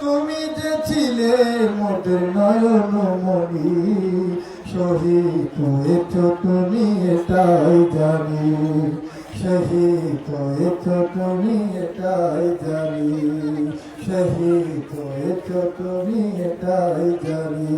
তুমি যে ছিলে মোদের নয়ন মনি, শহীদ হয়েছ তুমি এটাই জানি, শহীদ হয়েছ তুমি এটাই জানি, শহীদ হয়েছ তুমি এটাই জানি।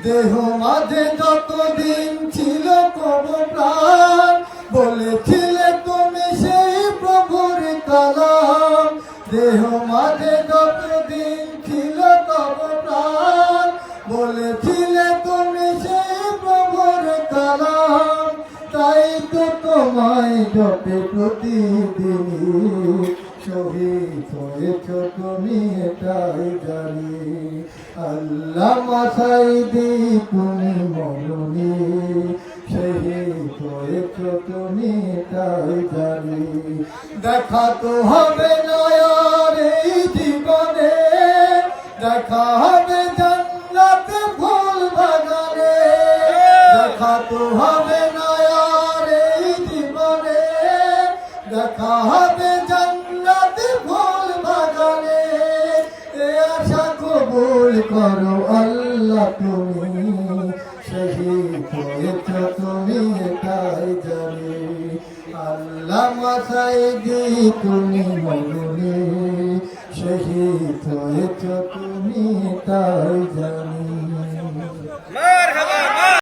দেহ মাঝে যতদিন ছিল কব প্রাণ, বলেছিলে তুমি সেই প্রভুর কালাম। দেহ মাঝে যতদিন ছিল কব প্রাণ, বলেছিলে তুমি সেই প্রভুর কালাম। তাই তো তোমায় জপে প্রতিদিন, শহীদ হয়েছ তুমি এটাই জানি। আল্লামা সাঈদী তুমি মরণি, শহীদ হয়েছ তুমি এটাই জানি। দেখা তো হবে না আর এই জীবনে, দেখা হবে জান্নাতে ফুল বাগানে। দেখা তো হবে না আর এই জীবনে, দেখা হবে জান্নাতে ফুল বাগানে। এ আশা কবুল করো আল্লাহ তুমি, শহীদ হয়েছ তুমি এটাই জানি। আল্লামা সাঈদী তুমি মরণি, শহীদ হয়েছ তুমি এটাই জানি।